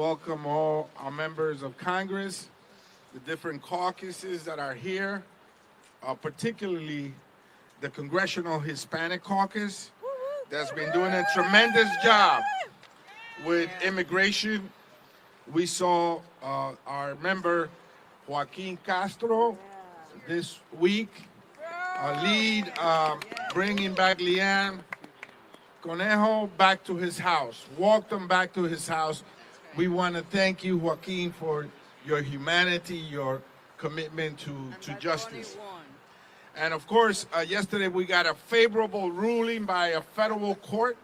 welcome all our members of Congress, the different caucuses that are here, particularly the Congressional Hispanic Caucus that's been doing a tremendous job with immigration. We saw our member Joaquin Castro this week lead bringing back Leanne Conejo back to his house, walked him back to his house. We want to thank you, Joaquin, for your humanity, your commitment to justice. And of course, yesterday we got a favorable ruling by a federal court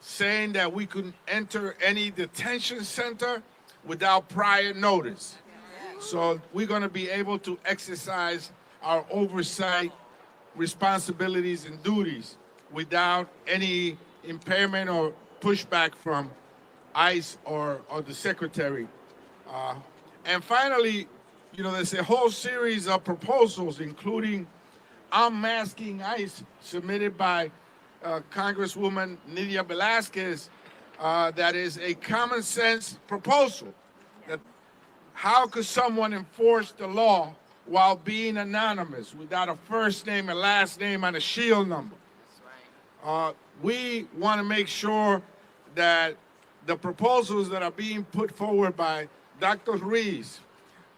saying that we couldn't enter any detention center without prior notice. So we're going to be able to exercise our oversight responsibilities and duties without any impairment or pushback from ICE or the secretary. And finally, there's a whole series of proposals, including unmasking ICE, submitted by Congresswoman Nydia Velázquez, that is a common sense proposal. That how could someone enforce the law while being anonymous, without a first name, a last name, and a shield number? We want to make sure that the proposals that are being put forward by Dr. Ruiz,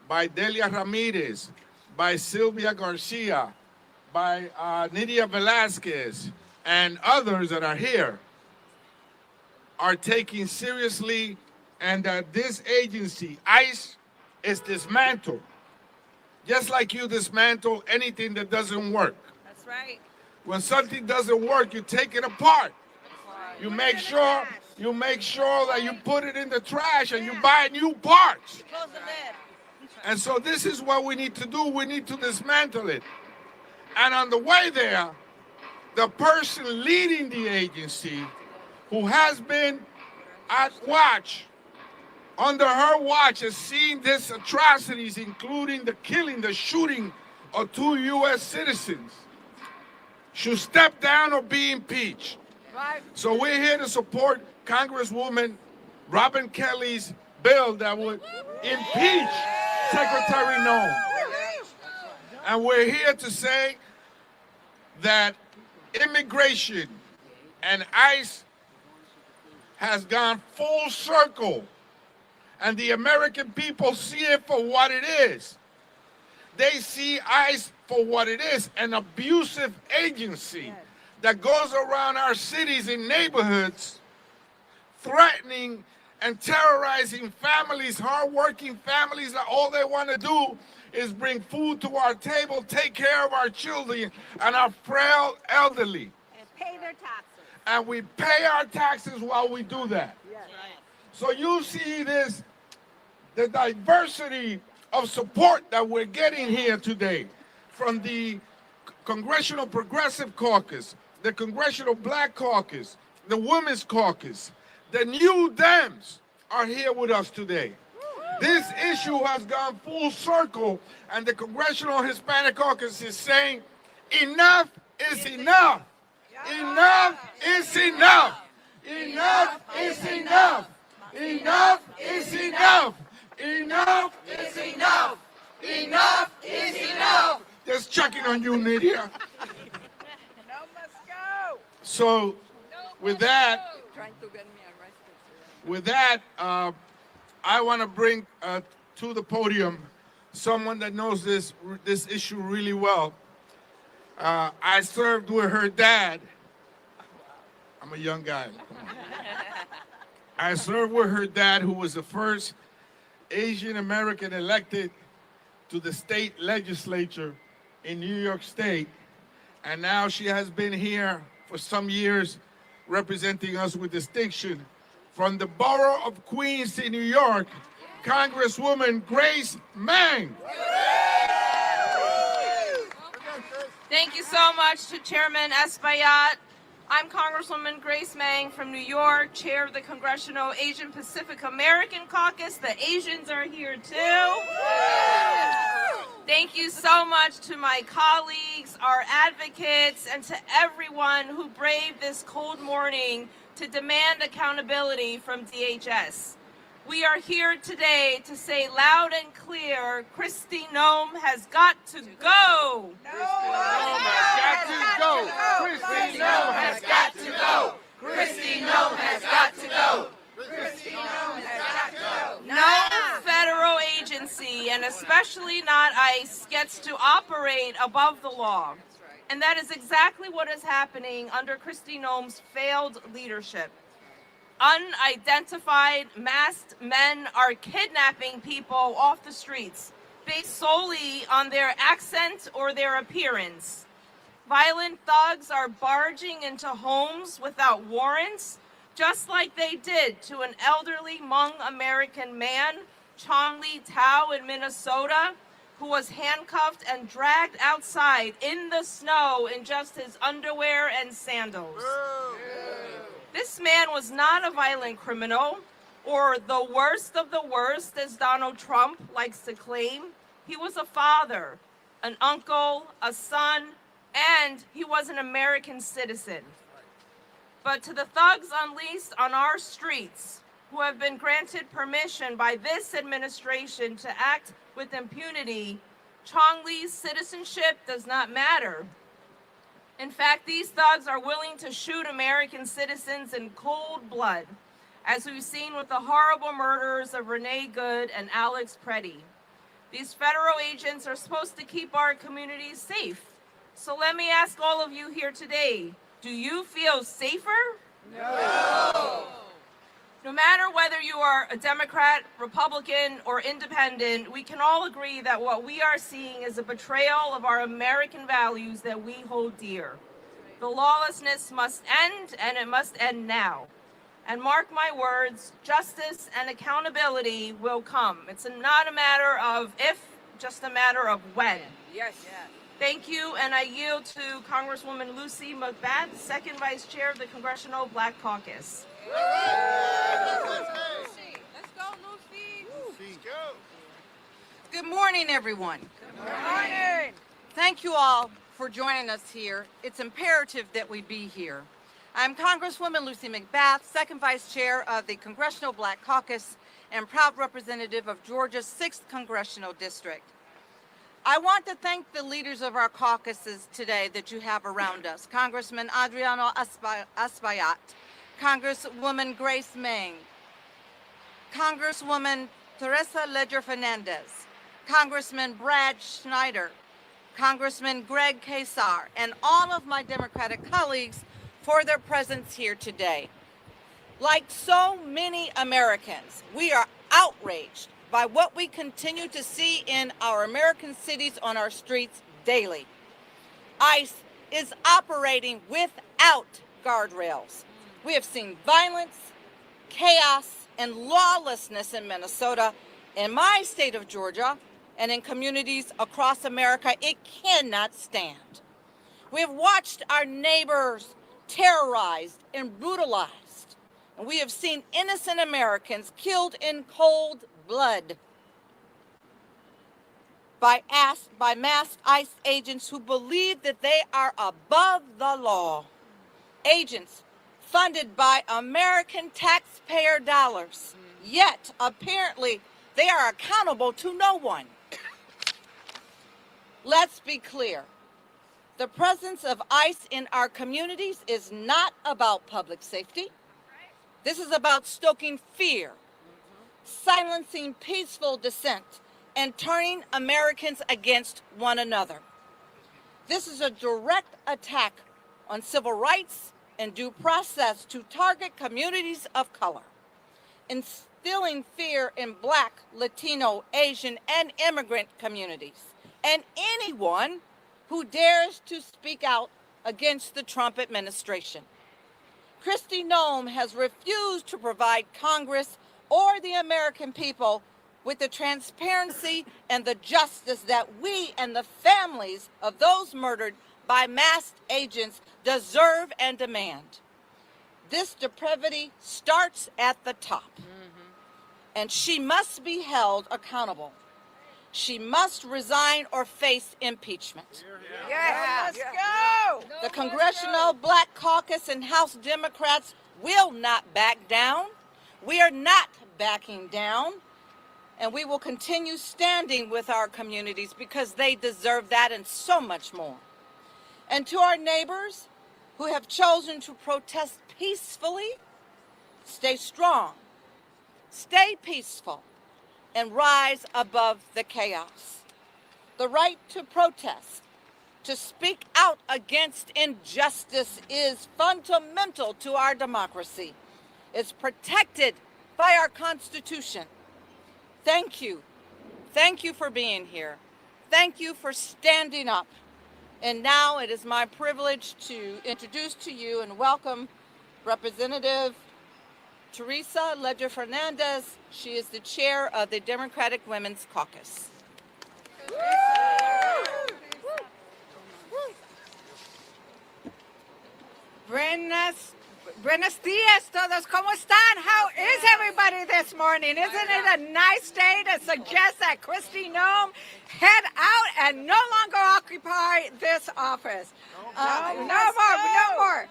by Delia Ramirez, by Sylvia Garcia, by Nydia Velázquez, and others that are here are taken seriously, and that this agency, ICE, is dismantled. Just like you dismantle anything that doesn't work. That's right. When something doesn't work, you take it apart. You make sure that you put it in the trash and you buy new parts. And so this is what we need to do. We need to dismantle it. And on the way there, the person leading the agency, who has been at watch, under her watch, has seen these atrocities, including the killing, the shooting of 2 U.S. citizens, should step down or be impeached. Right. So we're here to support Congresswoman Robin Kelly's bill that would impeach Secretary Noem. And we're here to say that immigration and ICE has gone full circle, and the American people see it for what it is. They see ICE for what it is, an abusive agency that goes around our cities and neighborhoods threatening and terrorizing families, hardworking families, that all they want to do is bring food to our table, take care of our children and our frail elderly. And pay their taxes. And we pay our taxes while we do that. Yes. So you see this, the diversity of support that we're getting here today from the Congressional Progressive Caucus, the Congressional Black Caucus, the Women's Caucus, the New Dems are here with us today. This issue has gone full circle, and the Congressional Hispanic Caucus is saying, enough is enough. Enough is enough. Enough is enough. Enough is enough. Enough is enough. Enough is enough. Just checking on you, Nydia. No must go. So, with that, I want to bring to the podium someone that knows this issue really well. I served with her dad. I'm a young guy. I served with her dad, who was the first Asian American elected to the state legislature in New York State. And now she has been here for some years representing us with distinction. From the borough of Queens in New York, Congresswoman Grace Meng. Thank you so much to Chairman Espaillat. I'm Congresswoman Grace Meng from New York, chair of the Congressional Asian Pacific American Caucus. The Asians are here too. Thank you so much to my colleagues, our advocates, and to everyone who braved this cold morning to demand accountability from DHS. We are here today to say loud and clear, Kristi Noem has got to go. Noem has got to go. Kristi Noem has got to go. Kristi Noem has got to go. Kristi Noem has got to go. No federal agency, and especially not ICE, gets to operate above the law. And that is exactly what is happening under Kristi Noem's failed leadership. Unidentified masked men are kidnapping people off the streets based solely on their accent or their appearance. Violent thugs are barging into homes without warrants, just like they did to an elderly Hmong American man, Chong Lee Tao in Minnesota, who was handcuffed and dragged outside in the snow in just his underwear and sandals. This man was not a violent criminal, or the worst of the worst, as Donald Trump likes to claim. He was a father, an uncle, a son, and he was an American citizen. But to the thugs unleashed on our streets, who have been granted permission by this administration to act with impunity, Chong Lee's citizenship does not matter. In fact, these thugs are willing to shoot American citizens in cold blood, as we've seen with the horrible murders of Renee Good and Alex Preddy. These federal agents are supposed to keep our communities safe. So let me ask all of you here today, do you feel safer? No. No matter whether you are a Democrat, Republican, or independent, we can all agree that what we are seeing is a betrayal of our American values that we hold dear. The lawlessness must end, and it must end now. And mark my words, justice and accountability will come. It's not a matter of if, just a matter of when. Yes. Thank you, and I yield to Congresswoman Lucy McBath, second vice chair of the Congressional Black Caucus. Let's go, Lucy. Good morning, everyone. Good morning. Thank you all for joining us here. It's imperative that we be here. I'm Congresswoman Lucy McBath, second vice chair of the Congressional Black Caucus and proud representative of Georgia's 6th Congressional District. I want to thank the leaders of our caucuses today that you have around us. Congressman Adriano Espaillat, Congresswoman Grace Meng, Congresswoman Teresa Ledger Fernandez, Congressman Brad Schneider, Congressman Greg Casar, and all of my Democratic colleagues for their presence here today. Like so many Americans, we are outraged by what we continue to see in our American cities on our streets daily. ICE is operating without guardrails. We have seen violence, chaos, and lawlessness in Minnesota, in my state of Georgia, and in communities across America. It cannot stand. We have watched our neighbors terrorized and brutalized, and we have seen innocent Americans killed in cold blood by masked ICE agents who believe that they are above the law. Agents funded by American taxpayer dollars, yet apparently they are accountable to no one. Let's be clear. The presence of ICE in our communities is not about public safety. This is about stoking fear, silencing peaceful dissent, and turning Americans against one another. This is a direct attack on civil rights and due process to target communities of color, instilling fear in Black, Latino, Asian, and immigrant communities, and anyone who dares to speak out against the Trump administration. Kristi Noem has refused to provide Congress or the American people with the transparency and the justice that we and the families of those murdered by masked agents deserve and demand. This depravity starts at the top, and she must be held accountable. She must resign or face impeachment. Yes. Let's go. The Congressional Black Caucus and House Democrats will not back down. We are not backing down, and we will continue standing with our communities because they deserve that and so much more. And to our neighbors who have chosen to protest peacefully, stay strong, stay peaceful, and rise above the chaos. The right to protest, to speak out against injustice is fundamental to our democracy. It's protected by our Constitution. Thank you. Thank you for being here. Thank you for standing up. And now it is my privilege to introduce to you and welcome Representative Teresa Ledger Fernandez. She is the chair of the Democratic Women's Caucus. Buenos dias, todos. ¿Cómo están? How is everybody this morning? Isn't it a nice day to suggest that Kristi Noem head out and no longer occupy this office? No more.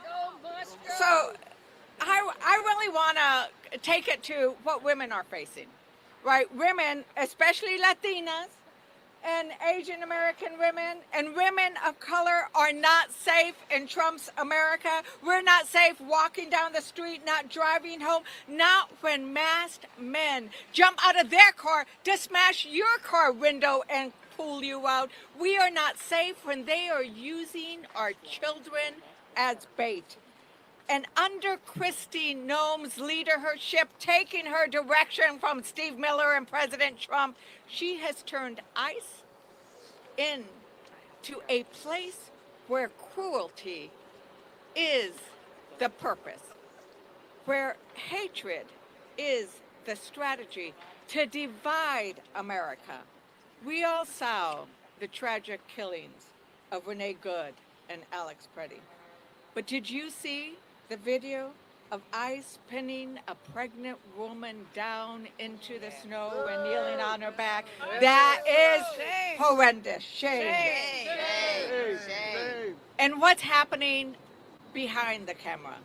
So I really want to take it to what women are facing, right? Women, especially Latinas and Asian American women and women of color, are not safe in Trump's America. We're not safe walking down the street, not driving home, not when masked men jump out of their car to smash your car window and pull you out. We are not safe when they are using our children as bait. And under Kristi Noem's leadership, taking her direction from Steve Miller and President Trump, she has turned ICE into a place where cruelty is the purpose, where hatred is the strategy to divide America. We all saw the tragic killings of Renee Good and Alex Preddy. But did you see the video of ICE pinning a pregnant woman down into the snow and kneeling on her back? That is horrendous. Shame. And what's happening behind the camera?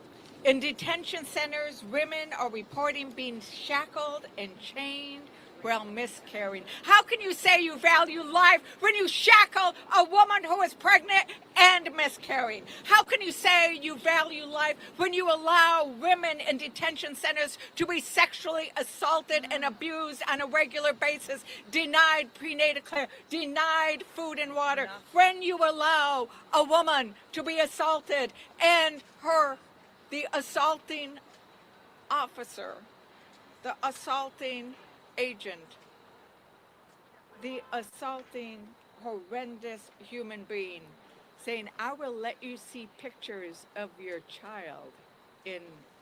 In detention centers, women are reporting being shackled and chained while miscarrying. How can you say you value life when you shackle a woman who is pregnant and miscarrying? How can you say you value life when you allow women in detention centers to be sexually assaulted and abused on a regular basis, denied prenatal care, denied food and water? When you allow a woman to be assaulted and the assaulting officer, the assaulting agent, the assaulting, horrendous human being saying, I will let you see pictures of your child in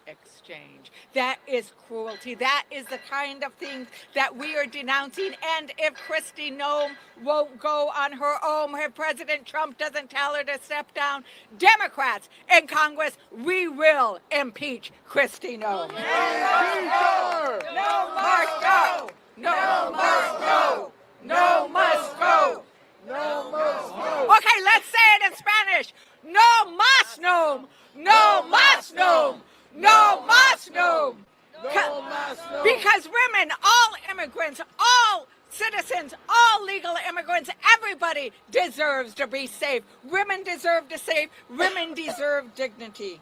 exchange. That is cruelty. That is the kind of thing that we are denouncing. And if Kristi Noem won't go on her own, if President Trump doesn't tell her to step down, Democrats in Congress, we will impeach Kristi Noem. No must go. No must go. No must go. No must go. Okay, let's say it in Spanish. No más Noem. No más Noem. No más Noem. Because women, all immigrants, all citizens, all legal immigrants, everybody deserves to be safe. Women deserve to save. Women deserve dignity.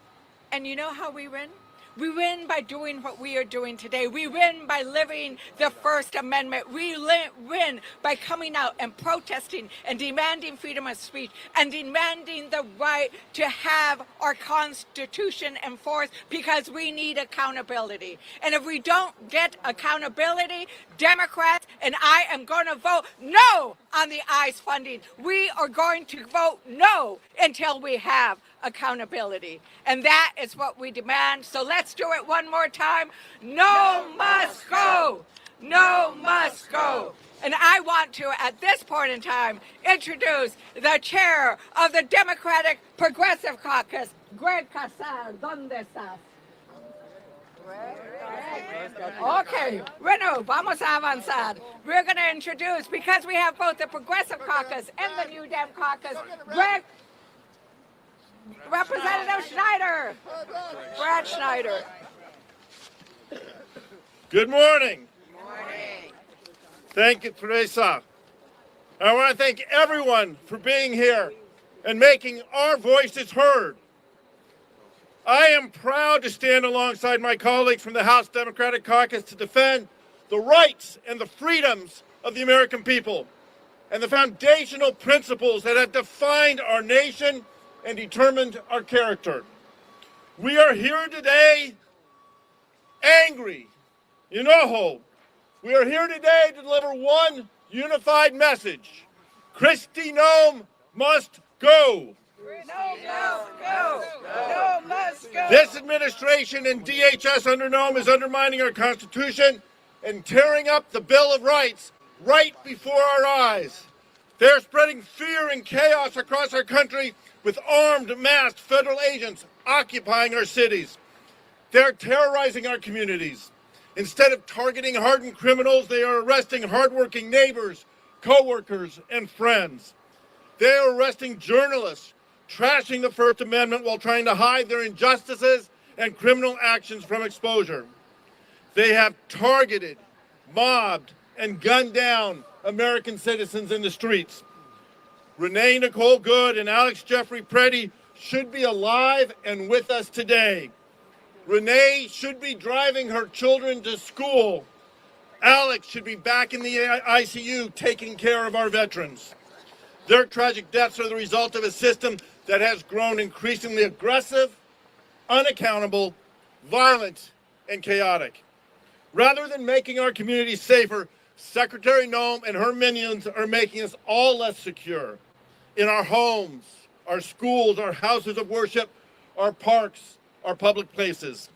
And you know how we win? We win by doing what we are doing today. We win by living the First Amendment. We win by coming out and protesting and demanding freedom of speech and demanding the right to have our Constitution enforced, because we need accountability. And if we don't get accountability, Democrats and I am going to vote no on the ICE funding. We are going to vote no until we have accountability. And that is what we demand. So let's do it one more time. No must go. No must go. And I want to, at this point in time, introduce the chair of the Democratic Progressive Caucus, Greg Casar. ¿Dónde estás? Okay, bueno, vamos a avanzar. We're going to introduce, because we have both the Progressive Caucus and the New Dem Caucus, Greg, Representative Schneider, Brad Schneider. Good morning. Good morning. Thank you, Teresa. I want to thank everyone for being here and making our voices heard. I am proud to stand alongside my colleagues from the House Democratic Caucus to defend the rights and the freedoms of the American people and the foundational principles that have defined our nation and determined our character. We are here today angry, enojo. We are here today to deliver one unified message. Kristi Noem must go. No must go. This administration and DHS under Noem is undermining our Constitution and tearing up the Bill of Rights right before our eyes. They're spreading fear and chaos across our country with armed, masked federal agents occupying our cities. They're terrorizing our communities. Instead of targeting hardened criminals, they are arresting hardworking neighbors, co-workers, and friends. They are arresting journalists, trashing the First Amendment while trying to hide their injustices and criminal actions from exposure. They have targeted, mobbed, and gunned down American citizens in the streets. Renee Nicole Good and Alex Jeffrey Preddy should be alive and with us today. Renee should be driving her children to school. Alex should be back in the ICU taking care of our veterans. Their tragic deaths are the result of a system that has grown increasingly aggressive, unaccountable, violent, and chaotic. Rather than making our communities safer, Secretary Noem and her minions are making us all less secure in our homes, our schools, our houses of worship, our parks, our public places.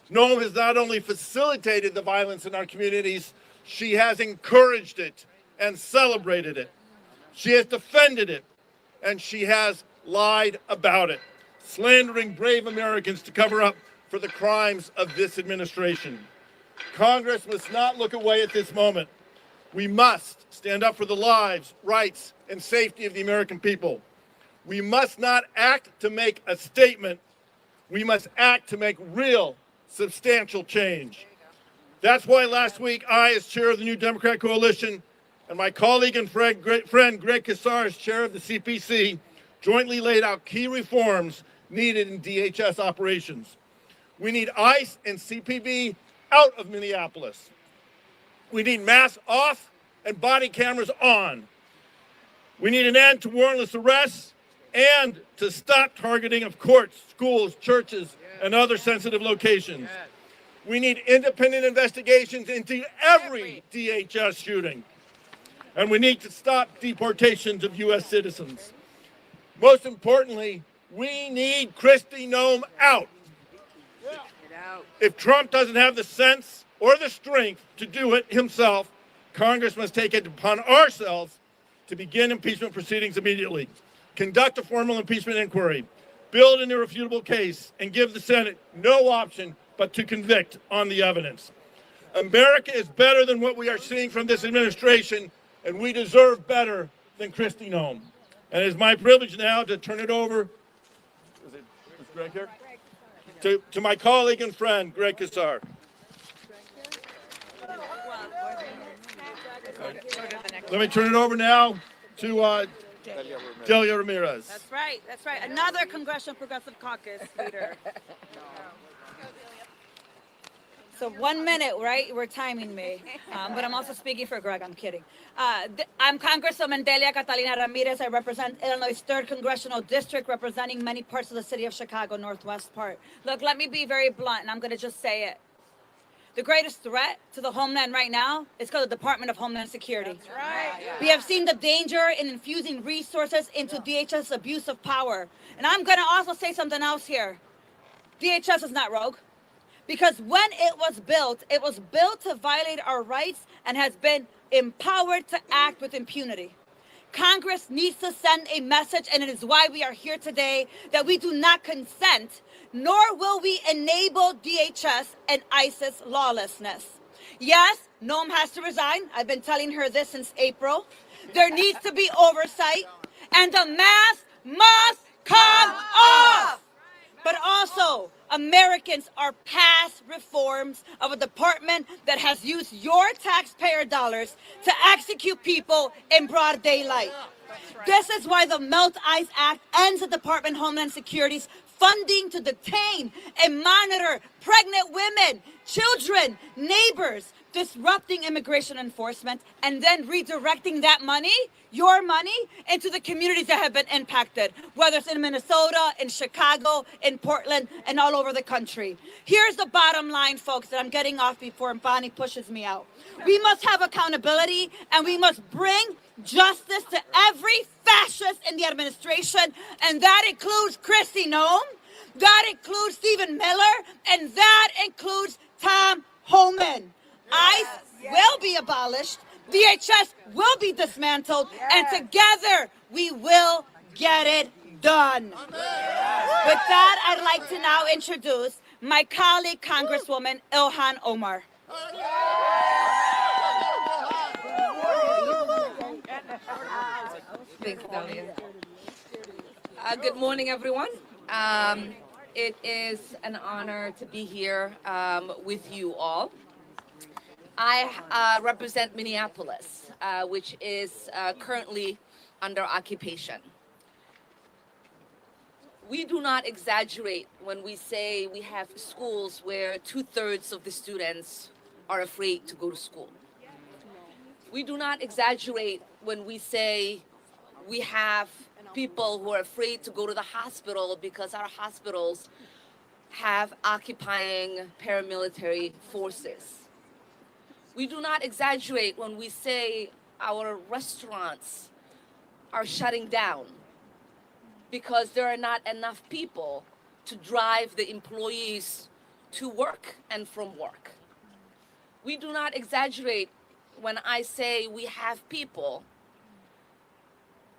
Noem has not only facilitated the violence in our communities, she has encouraged it and celebrated it. She has defended it, and she has lied about it, slandering brave Americans to cover up for the crimes of this administration. Congress must not look away at this moment. We must stand up for the lives, rights, and safety of the American people. We must not act to make a statement. We must act to make real, substantial change. That's why last week I, as chair of the New Democrat Coalition, and my colleague and friend Greg Casar, as chair of the CPC, jointly laid out key reforms needed in DHS operations. We need ICE and CPB out of Minneapolis. We need masks off and body cameras on. We need an end to warrantless arrests and to stop targeting of courts, schools, churches, and other sensitive locations. We need independent investigations into every DHS shooting. And we need to stop deportations of U.S. citizens. Most importantly, we need Kristi Noem out. If Trump doesn't have the sense or the strength to do it himself, Congress must take it upon ourselves to begin impeachment proceedings immediately, conduct a formal impeachment inquiry, build an irrefutable case, and give the Senate no option but to convict on the evidence. America is better than what we are seeing from this administration, and we deserve better than Kristi Noem. And it's my privilege now to turn it over, is Greg here? To my colleague and friend, Greg Casar. Let me turn it over now to Delia Ramirez. That's right. That's right. Another Congressional Progressive Caucus leader. So 1 minute, right? We're timing me. But I'm also speaking for Greg. I'm kidding. I'm Congresswoman Delia Catalina Ramirez. I represent Illinois' 3rd Congressional District, representing many parts of the city of Chicago, northwest part. Look, let me be very blunt, and I'm going to just say it. The greatest threat to the homeland right now is called the Department of Homeland Security. That's right. We have seen the danger in infusing resources into DHS abuse of power. And I'm going to also say something else here. DHS is not rogue. Because when it was built to violate our rights and has been empowered to act with impunity. Congress needs to send a message, and it is why we are here today, that we do not consent, nor will we enable DHS and ISIS lawlessness. Yes, Noem has to resign. I've been telling her this since April. There needs to be oversight, and the mask must come off. But also, Americans are past reforms of a department that has used your taxpayer dollars to execute people in broad daylight. This is why the Melt Ice Act ends the Department of Homeland Security's funding to detain and monitor pregnant women, children, neighbors, disrupting immigration enforcement, and then redirecting that money, your money, into the communities that have been impacted, whether it's in Minnesota, in Chicago, in Portland, and all over the country. Here's the bottom line, folks, that I'm getting off before Bonnie pushes me out. We must have accountability, and we must bring justice to every fascist in the administration, and that includes Kristi Noem, that includes Stephen Miller, and that includes Tom Homan. ICE will be abolished, DHS will be dismantled, and together we will get it done. With that, I'd like to now introduce my colleague, Congresswoman Ilhan Omar. Thank you, Dahlia. Good morning, everyone. It is an honor to be here with you all. I represent Minneapolis, which is currently under occupation. We do not exaggerate when we say we have schools where 2/3 of the students are afraid to go to school. We do not exaggerate when we say we have people who are afraid to go to the hospital because our hospitals have occupying paramilitary forces. We do not exaggerate when we say our restaurants are shutting down because there are not enough people to drive the employees to work and from work. We do not exaggerate when I say we have people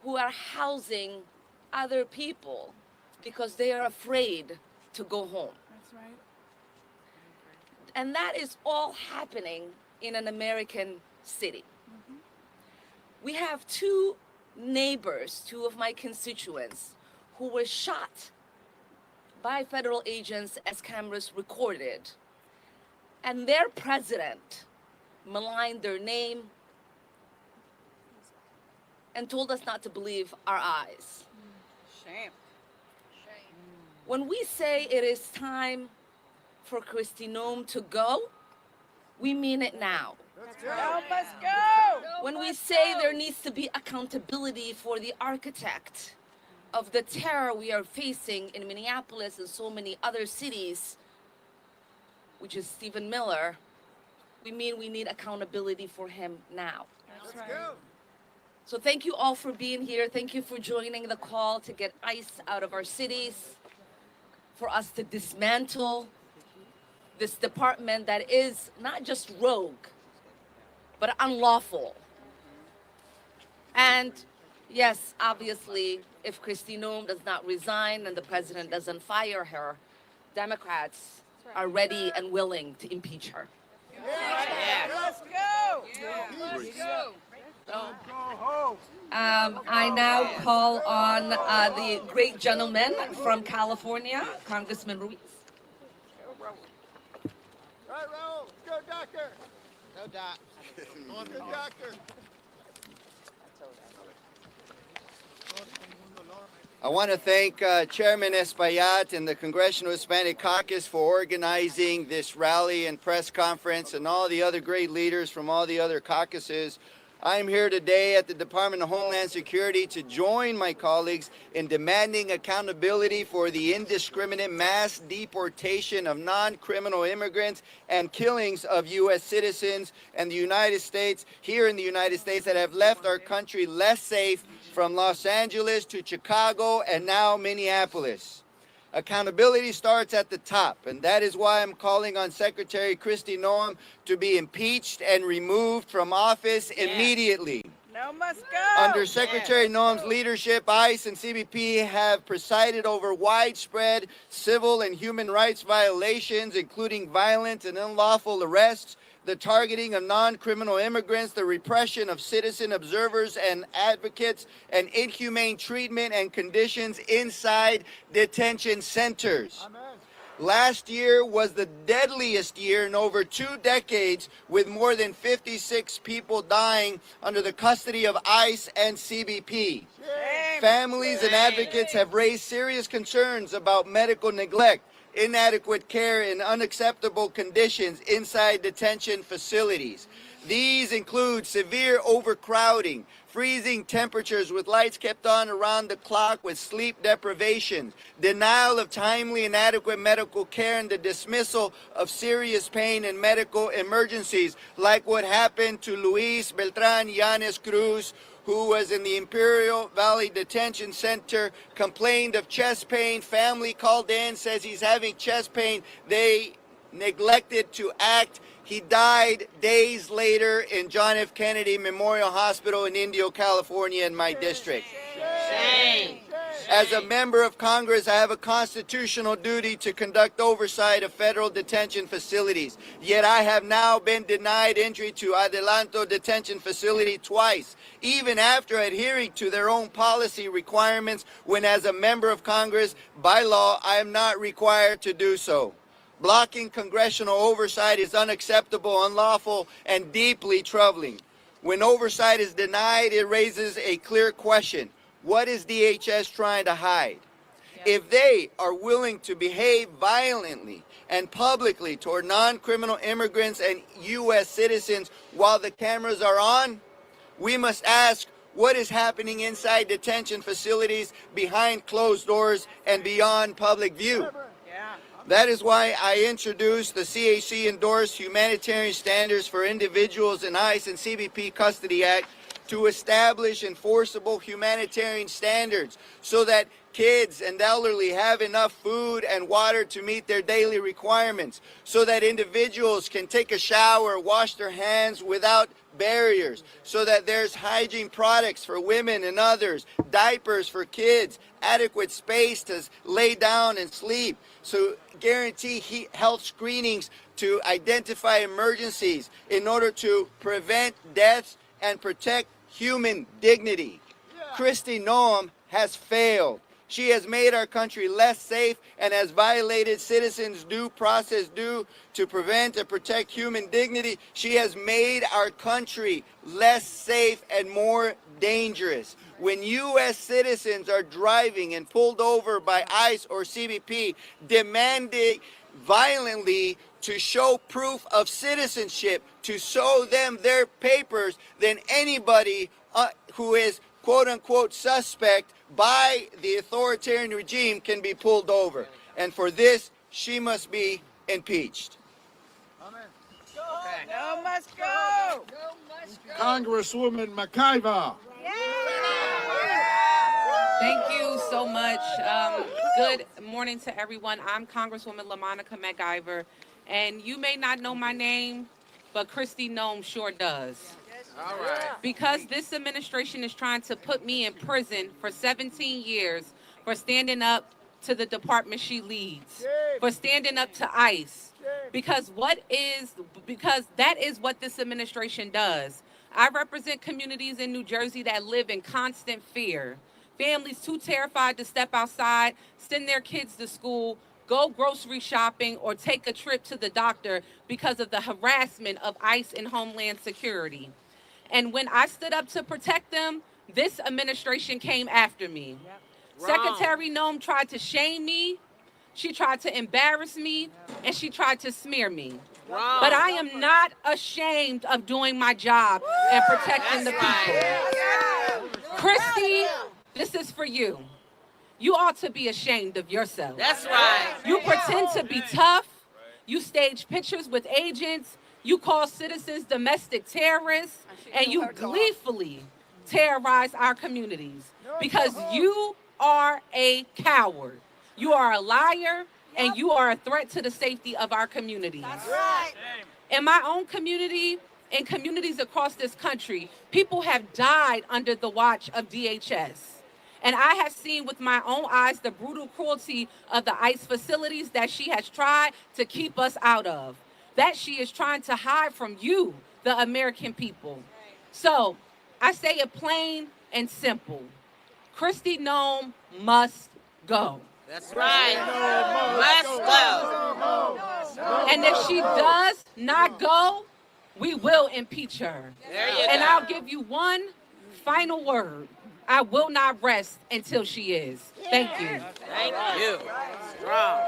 who are housing other people because they are afraid to go home. That's right. And that is all happening in an American city. Mm-hmm. We have two neighbors, two of my constituents, who were shot by federal agents as cameras recorded. And their president maligned their name and told us not to believe our eyes. Shame. When we say it is time for Kristi Noem to go, we mean it now. Noem must go! When we say there needs to be accountability for the architect of the terror we are facing in Minneapolis and so many other cities, which is Stephen Miller, we mean we need accountability for him now. That's right. So thank you all for being here. Thank you for joining the call to get ICE out of our cities, for us to dismantle this department that is not just rogue, but unlawful. And yes, obviously, if Kristi Noem does not resign and the president doesn't fire her, Democrats are ready and willing to impeach her. Let's go! Let's go! I now call on the great gentleman from California, Congressman Ruiz. Right, Raul. Go, doctor. No, doc. Go, doctor. I want to thank Chairman Espaillat and the Congressional Hispanic Caucus for organizing this rally and press conference, and all the other great leaders from all the other caucuses. I'm here today at the Department of Homeland Security to join my colleagues in demanding accountability for the indiscriminate mass deportation of non-criminal immigrants and killings of U.S. citizens and the United States, here in the United States, that have left our country less safe, from Los Angeles to Chicago and now Minneapolis. Accountability starts at the top, and that is why I'm calling on Secretary Kristi Noem to be impeached and removed from office immediately. Noem must go! Under Secretary Noem's leadership, ICE and CBP have presided over widespread civil and human rights violations, including violent and unlawful arrests, the targeting of non-criminal immigrants, the repression of citizen observers and advocates, and inhumane treatment and conditions inside detention centers. Amen. Last year was the deadliest year in over 2 decades, with more than 56 people dying under the custody of ICE and CBP. Families and advocates have raised serious concerns about medical neglect, inadequate care, and unacceptable conditions inside detention facilities. These include severe overcrowding, freezing temperatures with lights kept on around the clock with sleep deprivation, denial of timely and adequate medical care, and the dismissal of serious pain and medical emergencies, like what happened to Luis Beltran Yanes Cruz, who was in the Imperial Valley Detention Center, complained of chest pain. Family called in, says he's having chest pain. They neglected to act. He died days later in John F. Kennedy Memorial Hospital in Indio, California, in my district. Shame. As a member of Congress, I have a constitutional duty to conduct oversight of federal detention facilities. Yet I have now been denied entry to Adelanto Detention Facility twice, even after adhering to their own policy requirements, when as a member of Congress, by law, I am not required to do so. Blocking congressional oversight is unacceptable, unlawful, and deeply troubling. When oversight is denied, it raises a clear question. What is DHS trying to hide? If they are willing to behave violently and publicly toward non-criminal immigrants and U.S. citizens while the cameras are on, we must ask what is happening inside detention facilities behind closed doors and beyond public view. That is why I introduced the CAC-endorsed Humanitarian Standards for Individuals in ICE and CBP Custody Act to establish enforceable humanitarian standards so that kids and elderly have enough food and water to meet their daily requirements, so that individuals can take a shower, wash their hands without barriers, so that there's hygiene products for women and others, diapers for kids, adequate space to lay down and sleep, so guarantee health screenings to identify emergencies in order to prevent deaths and protect human dignity. Kristi Noem has failed. She has made our country less safe and has violated citizens' due process due to prevent and protect human dignity. She has made our country less safe and more dangerous. When U.S. citizens are driving and pulled over by ICE or CBP, demanding violently to show proof of citizenship, to show them their papers, then anybody who is quote-unquote suspect by the authoritarian regime can be pulled over. And for this, she must be impeached. No must go. Congresswoman McIver. Thank you so much. Good morning to everyone. I'm Congresswoman LaMonica McIver, and you may not know my name, but Kristi Noem sure does. All right. Because this administration is trying to put me in prison for 17 years for standing up to the department she leads, for standing up to ICE. Because that is what this administration does. I represent communities in New Jersey that live in constant fear. Families too terrified to step outside, send their kids to school, go grocery shopping, or take a trip to the doctor because of the harassment of ICE and Homeland Security. And when I stood up to protect them, this administration came after me. Secretary Noem tried to shame me, she tried to embarrass me, and she tried to smear me. But I am not ashamed of doing my job and protecting the people. Kristi, this is for you. You ought to be ashamed of yourself. That's right. You pretend to be tough. You stage pictures with agents. You call citizens domestic terrorists. And you gleefully terrorize our communities because you are a coward. You are a liar, and you are a threat to the safety of our communities. That's right. In my own community, in communities across this country, people have died under the watch of DHS. And I have seen with my own eyes the brutal cruelty of the ICE facilities that she has tried to keep us out of, that she is trying to hide from you, the American people. So I say it plain and simple. Kristi Noem must go. That's right. Must go. And if she does not go, we will impeach her. There you And go. I'll give you one final word. I will not rest until she is. Thank you. Thank you. Strong.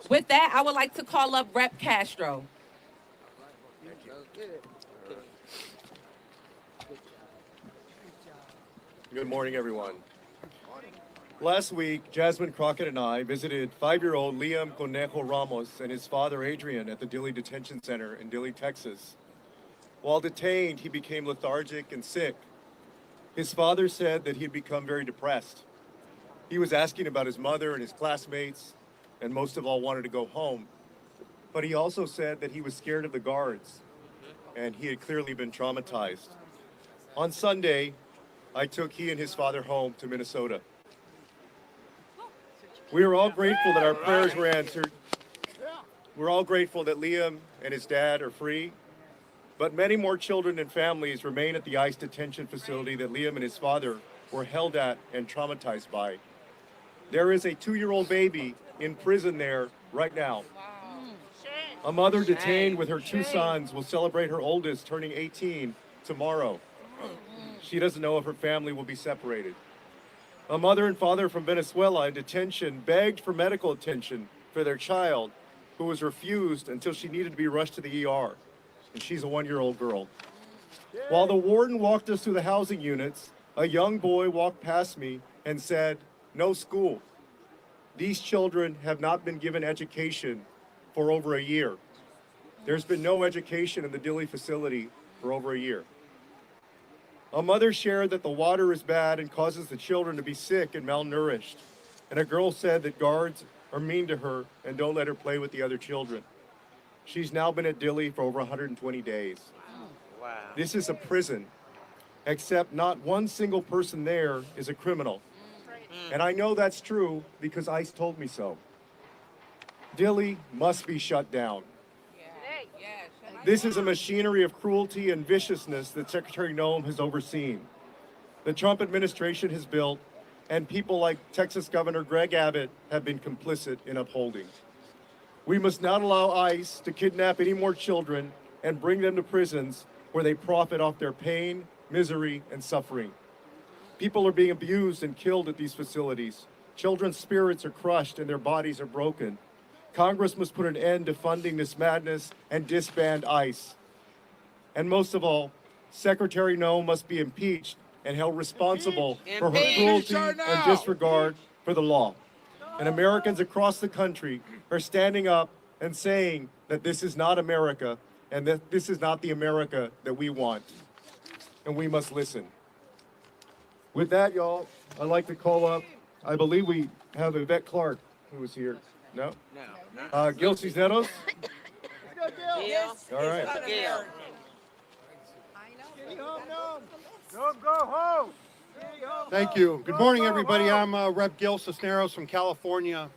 With that, I would like to call up Rep. Castro. Good morning, everyone. Last week, Jasmine Crockett and I visited 5-year-old Liam Conejo Ramos and his father Adrian at the Dilley Detention Center in Dilley, Texas. While detained, he became lethargic and sick. His father said that he had become very depressed. He was asking about his mother and his classmates, and most of all wanted to go home. But he also said that he was scared of the guards, and he had clearly been traumatized. On Sunday, I took he and his father home to Minnesota. We are all grateful that our prayers were answered. We're all grateful that Liam and his dad are free, but many more children and families remain at the ICE detention facility that Liam and his father were held at and traumatized by. There is a 2-year-old baby in prison there right now. A mother detained with her 2 sons will celebrate her oldest turning 18 tomorrow. She doesn't know if her family will be separated. A mother and father from Venezuela in detention begged for medical attention for their child, who was refused until she needed to be rushed to the ER. And she's a 1-year-old girl. While the warden walked us through the housing units, a young boy walked past me and said, "No school. These children have not been given education for over a year. There's been no education in the Dilley facility for over a year." A mother shared that the water is bad and causes the children to be sick and malnourished. And a girl said that guards are mean to her and don't let her play with the other children. She's now been at Dilley for over 120 days. Wow. This is a prison, except not one single person there is a criminal. And I know that's true because ICE told me so. Dilley must be shut down. This is a machinery of cruelty and viciousness that Secretary Noem has overseen. The Trump administration has built, and people like Texas Governor Greg Abbott have been complicit in upholding. We must not allow ICE to kidnap any more children and bring them to prisons where they profit off their pain, misery, and suffering. People are being abused and killed at these facilities. Children's spirits are crushed and their bodies are broken. Congress must put an end to funding this madness and disband ICE. And most of all, Secretary Noem must be impeached and held responsible for her cruelty and disregard for the law. And Americans across the country are standing up and saying that this is not America and that this is not the America that we want. And we must listen. With that, y'all, I'd like to call up, I believe we have Yvette Clark who is here. No? No. Gil Cisneros? Yes. All right. Gil. Thank you. Good morning, everybody. I'm Rep. Gil Cisneros from California.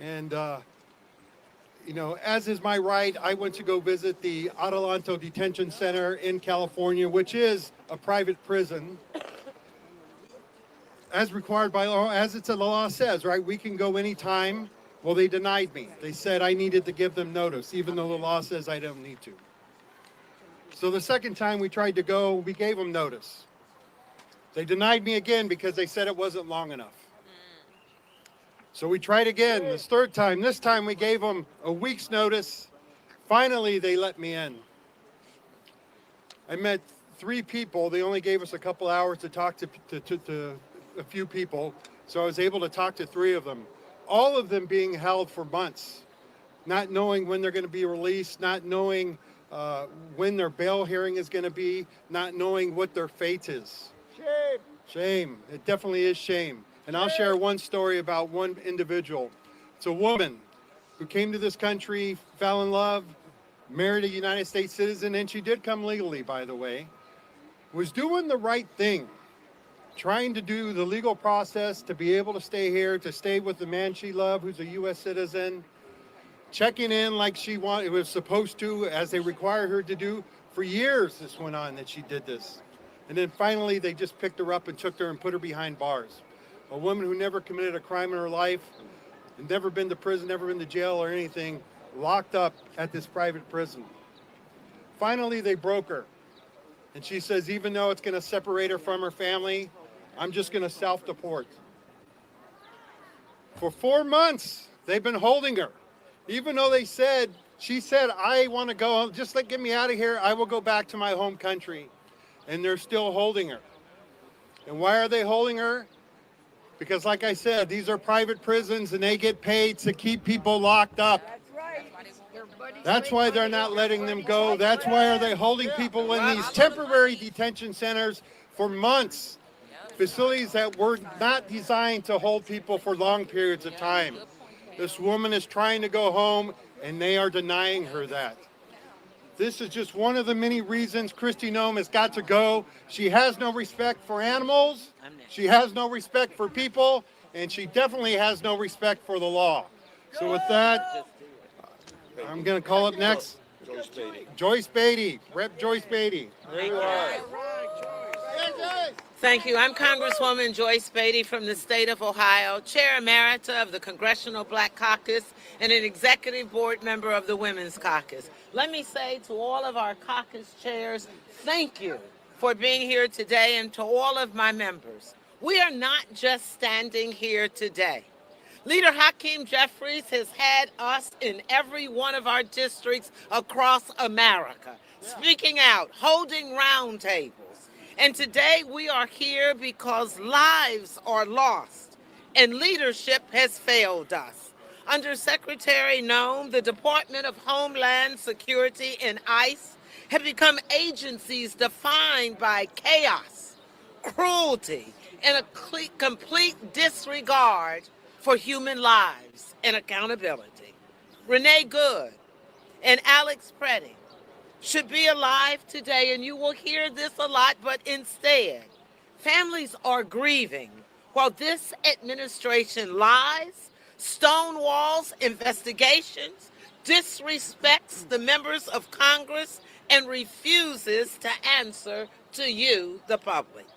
And, as is my right, I went to go visit the Adelanto Detention Center in California, which is a private prison. As required by law, as the law says, right? We can go anytime. Well, they denied me. They said I needed to give them notice, even though the law says I don't need to. So the second time we tried to go, we gave them notice. They denied me again because they said it wasn't long enough. So we tried again, this third time. This time we gave them a week's notice. Finally, they let me in. I met 3 people. They only gave us a couple hours to talk to a few people. So I was able to talk to 3 of them. All of them being held for months, not knowing when they're going to be released, not knowing when their bail hearing is going to be, not knowing what their fate is. Shame. Shame. It definitely is shame. And I'll share one story about one individual. It's a woman who came to this country, fell in love, married a United States citizen, and she did come legally, by the way, was doing the right thing, trying to do the legal process to be able to stay here, to stay with the man she loved, who's a U.S. citizen, checking in like she was supposed to, as they required her to do. For years this went on that she did this. And then finally they just picked her up and took her and put her behind bars. a woman who never committed a crime in her life, and never been to prison, never been to jail or anything, locked up at this private prison. Finally, they broke her. And she says, even though it's going to separate her from her family, I'm just going to self-deport. For 4 months, they've been holding her. Even though she said, I want to go home, just get me out of here, I will go back to my home country. And they're still holding her. And why are they holding her? Because like I said, these are private prisons and they get paid to keep people locked up. That's why they're not letting them go. That's why are they holding people in these temporary detention centers for months. Facilities that were not designed to hold people for long periods of time. This woman is trying to go home and they are denying her that. This is just one of the many reasons Kristi Noem has got to go. She has no respect for animals, she has no respect for people, and she definitely has no respect for the law. So with that, I'm going to call up next Joyce Beatty, Rep. Joyce Beatty. There you are. Thank you. I'm Congresswoman Joyce Beatty from the state of Ohio, Chair Emerita of the Congressional Black Caucus and an Executive Board member of the Women's Caucus. Let me say to all of our caucus chairs, thank you for being here today, and to all of my members. We are not just standing here today. Leader Hakeem Jeffries has had us in every one of our districts across America, speaking out, holding roundtables. And today we are here because lives are lost and leadership has failed us. Under Secretary Noem, the Department of Homeland Security and ICE have become agencies defined by chaos, cruelty, and a complete disregard for human lives and accountability. Renee Good and Alex Preddy should be alive today, and you will hear this a lot, but instead, families are grieving while this administration lies, stonewalls investigations, disrespects the members of Congress, and refuses to answer to you, the public.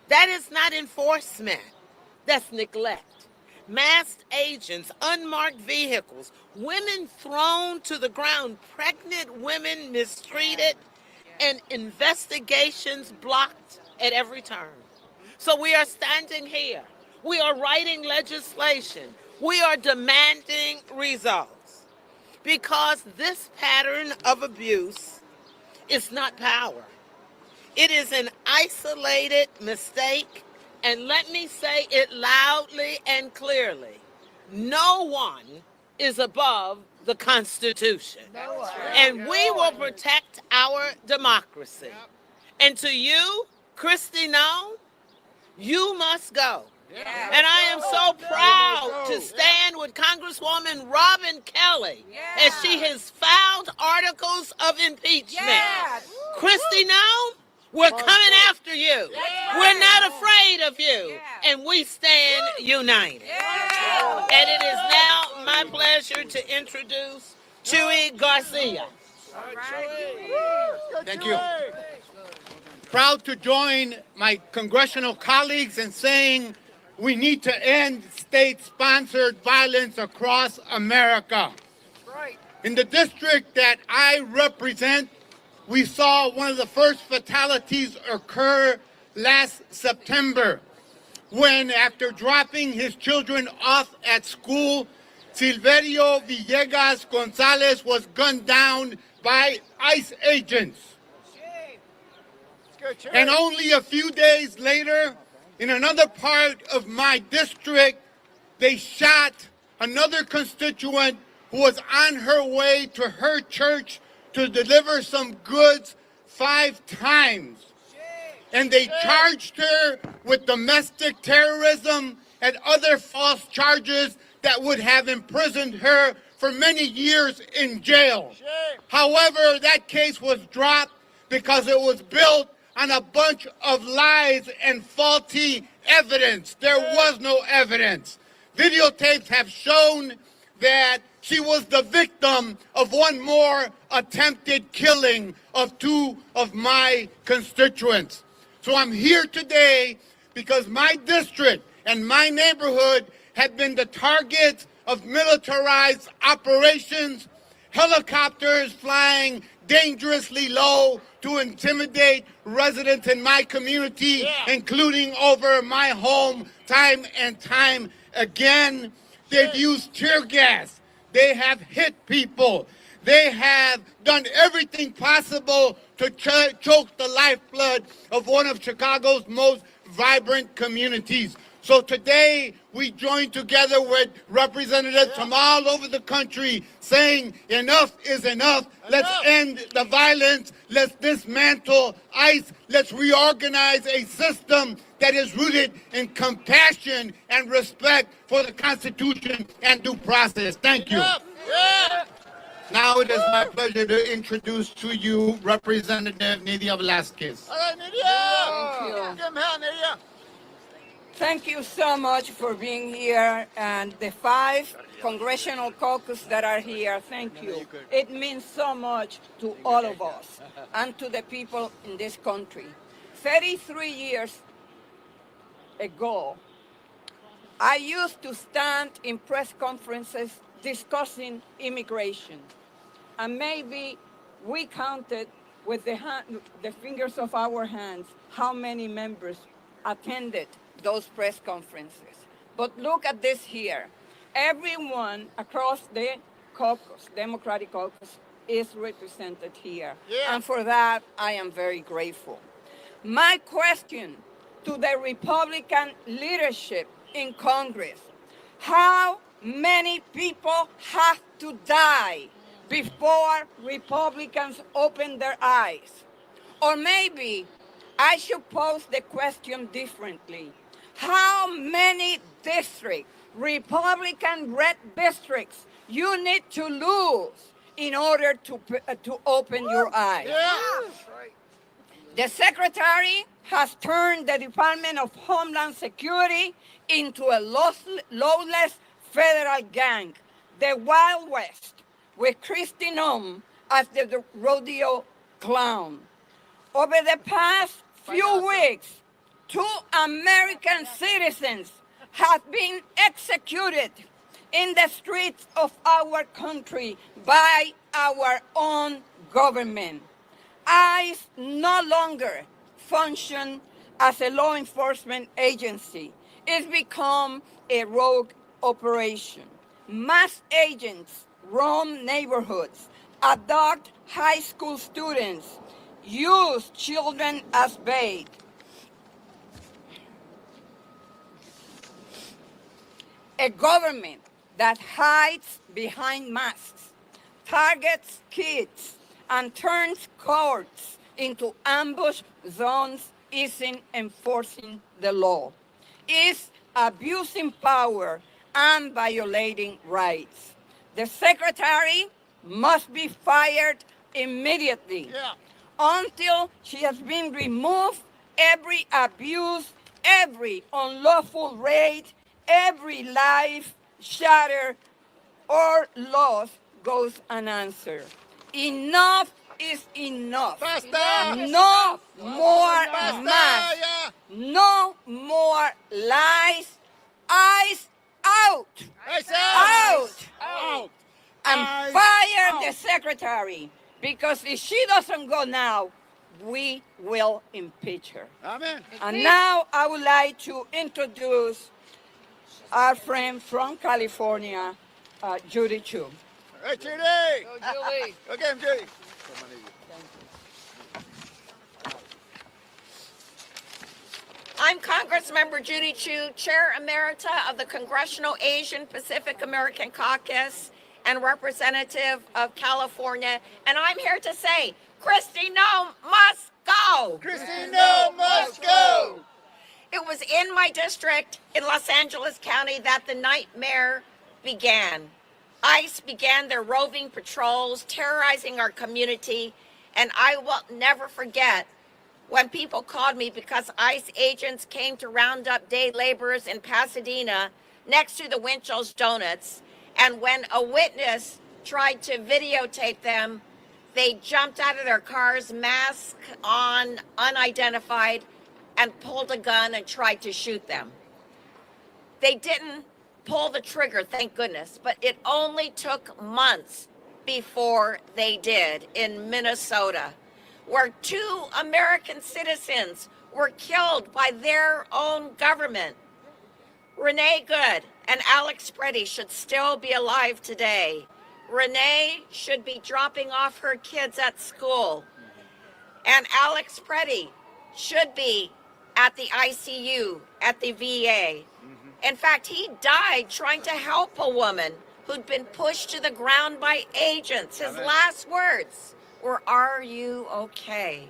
That is not enforcement, that's neglect. Masked agents, unmarked vehicles, women thrown to the ground, pregnant women mistreated, and investigations blocked at every turn. So we are standing here. We are writing legislation. We are demanding results. Because this pattern of abuse is not power. It is an isolated mistake. And let me say it loudly and clearly. No one is above the Constitution. And we will protect our democracy. And to you, Kristi Noem, you must go. And I am so proud to stand with Congresswoman Robin Kelly as she has filed articles of impeachment. Kristi Noem, we're coming after you. We're not afraid of you. And we stand united. And it is now my pleasure to introduce Chuy Garcia. Thank you. Proud to join my congressional colleagues in saying we need to end state-sponsored violence across America. In the district that I represent, we saw one of the first fatalities occur last September when, after dropping his children off at school, Silverio Villegas Gonzalez was gunned down by ICE agents. And only a few days later, in another part of my district, they shot another constituent who was on her way to her church to deliver some goods 5 times. And they charged her with domestic terrorism and other false charges that would have imprisoned her for many years in jail. However, that case was dropped because it was built on a bunch of lies and faulty evidence. There was no evidence. Videotapes have shown that she was the victim of one more attempted killing of 2 of my constituents. So I'm here today because my district and my neighborhood had been the target of militarized operations, helicopters flying dangerously low to intimidate residents in my community, including over my home time and time again. They've used tear gas. They have hit people. They have done everything possible to choke the lifeblood of one of Chicago's most vibrant communities. So today, we join together with representatives from all over the country saying enough is enough. Let's end the violence. Let's dismantle ICE. Let's reorganize a system that is rooted in compassion and respect for the Constitution and due process. Thank you. Now it is my pleasure to introduce to you Representative Nydia Velázquez. Thank you so much for being here, and the 5 congressional caucus that are here, thank you. It means so much to all of us and to the people in this country. 33 years ago, I used to stand in press conferences discussing immigration, and maybe we counted with the fingers of our hands how many members attended those press conferences. But look at this here. Everyone across the caucus, Democratic caucus, is represented here. And for that, I am very grateful. My question to the Republican leadership in Congress: how many people have to die before Republicans open their eyes? Or maybe I should pose the question differently. How many districts, Republican red districts, you need to lose in order to open your eyes? The Secretary has turned the Department of Homeland Security into a lawless federal gang, the Wild West, with Noem as the rodeo clown. Over the past few weeks, 2 American citizens have been executed in the streets of our country by our own government. ICE no longer function as a law enforcement agency. It's become a rogue operation. Mass agents roam neighborhoods, abduct high school students, use children as bait. A government that hides behind masks, targets kids, and turns courts into ambush zones isn't enforcing the law. It's abusing power and violating rights. The Secretary must be fired immediately. Until she has been removed, every abuse, every unlawful raid, every life shattered or lost goes unanswered. Enough is enough. No more masks. No more lies. ICE out. Out. And fire the Secretary, because if she doesn't go now, we will impeach her. Amen. And now I would like to introduce our friend from California, Judy Chu. Hey, Judy! Go, Julie! Go get him, Judy! I'm Congressmember Judy Chu, Chair Emerita of the Congressional Asian Pacific American Caucus and representative of California, and I'm here to say, Kristi Noem must go! Kristi Noem must go! It was in my district in Los Angeles County that the nightmare began. ICE began their roving patrols, terrorizing our community, and I will never forget when people called me because ICE agents came to round up day laborers in Pasadena next to the Winchell's Donuts, and when a witness tried to videotape them, they jumped out of their cars, mask on, unidentified, and pulled a gun and tried to shoot them. They didn't pull the trigger, thank goodness, but it only took months before they did in Minnesota, where 2 American citizens were killed by their own government. Renee Good and Alex Preddy should still be alive today. Renee should be dropping off her kids at school. And Alex Preddy should be at the ICU, at the VA. In fact, he died trying to help a woman who'd been pushed to the ground by agents. His last words were, "Are you okay?"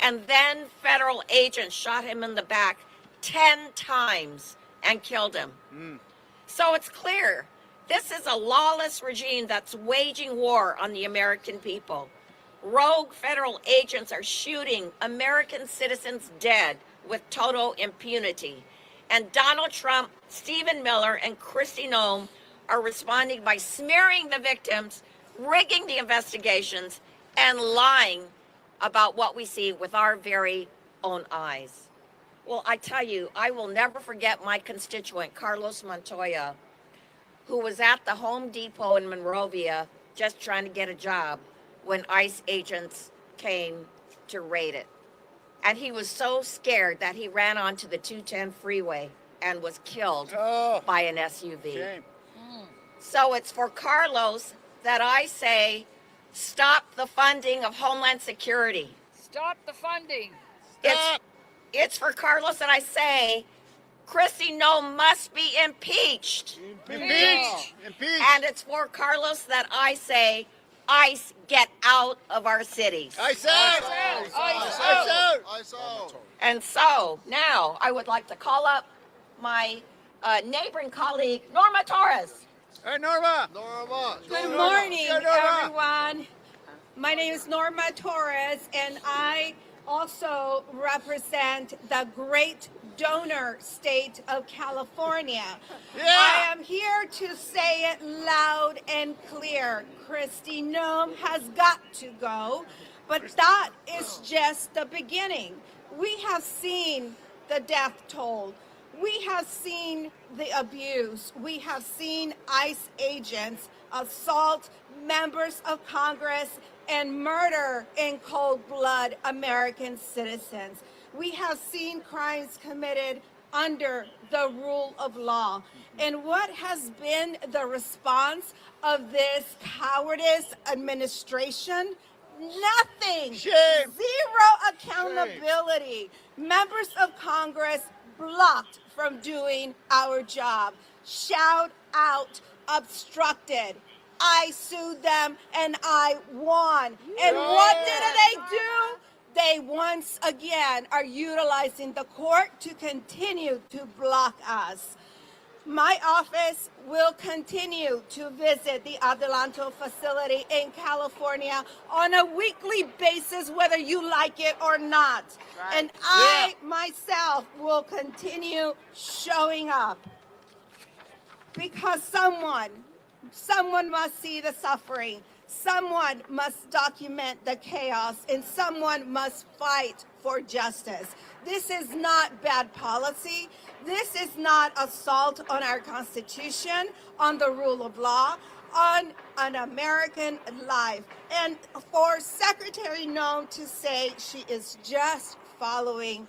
And then federal agents shot him in the back 10 times and killed him. So it's clear, this is a lawless regime that's waging war on the American people. Rogue federal agents are shooting American citizens dead with total impunity. And Donald Trump, Stephen Miller, and Kristi Noem are responding by smearing the victims, rigging the investigations, and lying about what we see with our very own eyes. Well, I tell you, I will never forget my constituent, Carlos Montoya, who was at the Home Depot in Monrovia just trying to get a job when ICE agents came to raid it. And he was so scared that he ran onto the 210 freeway and was killed by an SUV. Shame. So it's for Carlos that I say, stop the funding of Homeland Security. Stop the funding. It's for Carlos that I say, Kristi Noem must be impeached. Impeach! Impeach! And it's for Carlos that I say, ICE, get out of our cities. Ice out! Ice out! Ice out. And so now I would like to call up my neighboring colleague, Norma Torres. Hey, Norma! Norma. Good morning, Yeah, Norma. everyone. My name is Norma Torres, and I also represent the great donor state of California. Yeah. I am here to say it loud and clear. Kristi Noem has got to go, but that is just the beginning. We have seen the death toll. We have seen the abuse. We have seen ICE agents assault members of Congress and murder in cold blood American citizens. We have seen crimes committed under the rule of law. And what has been the response of this cowardice administration? Nothing. Shame. Zero accountability. Members of Congress blocked from doing our job. Shout out, obstructed. I sued them and I won. And what did they do? They once again are utilizing the court to continue to block us. My office will continue to visit the Adelanto facility in California on a weekly basis, whether you like it or not. And I myself will continue showing up because someone must see the suffering. Someone must document the chaos, and someone must fight for justice. This is not bad policy. This is not assault on our Constitution, on the rule of law, on an American life. And for Secretary Noem to say she is just following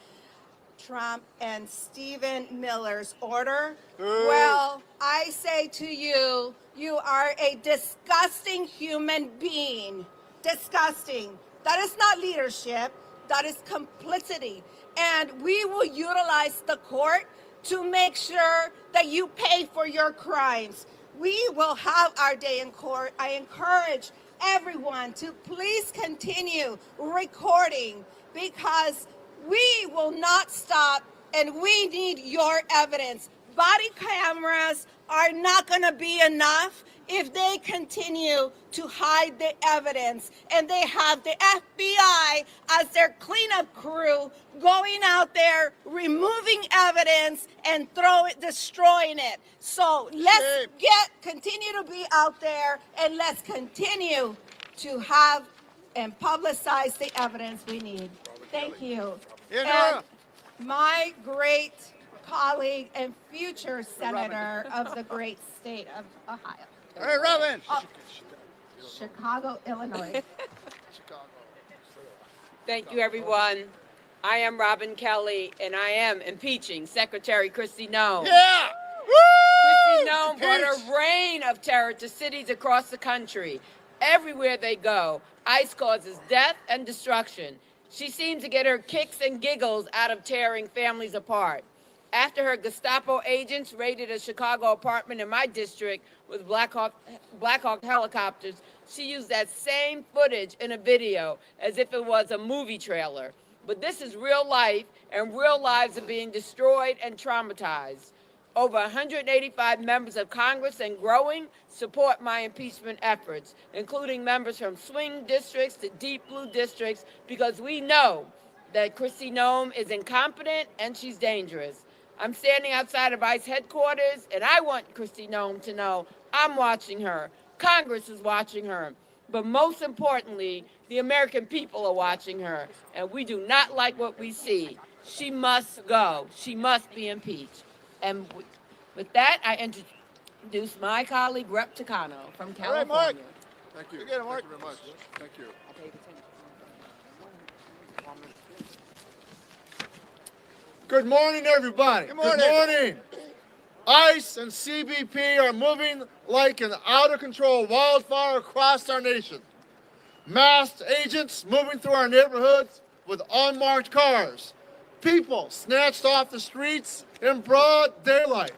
Trump and Stephen Miller's order, well, I say to you, you are a disgusting human being. Disgusting. That is not leadership. That is complicity. And we will utilize the court to make sure that you pay for your crimes. We will have our day in court. I encourage everyone to please continue recording because we will not stop and we need your evidence. Body cameras are not going to be enough if they continue to hide the evidence and they have the FBI as their cleanup crew going out there removing evidence and destroying it. So let's continue to be out there and let's continue to have and publicize the evidence we need. Thank you. And my great colleague and future senator of the great state of Ohio. All right, Robin. Chicago, Illinois. Thank you, everyone. I am Robin Kelly, and I am impeaching Secretary Kristi Noem. Yeah! Kristi Noem brought a reign of terror to cities across the country. Everywhere they go, ICE causes death and destruction. She seems to get her kicks and giggles out of tearing families apart. After her Gestapo agents raided a Chicago apartment in my district with Black Hawk helicopters, she used that same footage in a video as if it was a movie trailer. But this is real life, and real lives are being destroyed and traumatized. Over 185 members of Congress and growing support my impeachment efforts, including members from swing districts to deep blue districts, because we know that Kristi Noem is incompetent and she's dangerous. I'm standing outside of ICE headquarters, and I want Kristi Noem to know I'm watching her. Congress is watching her. But most importantly, the American people are watching her, and we do not like what we see. She must go. She must be impeached. And with that, I introduce my colleague, Rep. Takano from California. All right, Mark. Thank you. You get it, Mark. Thank you very much. Thank you. Good morning, everybody. Good morning. Good morning. ICE and CBP are moving like an out-of-control wildfire across our nation. Masked agents moving through our neighborhoods with unmarked cars. People snatched off the streets in broad daylight.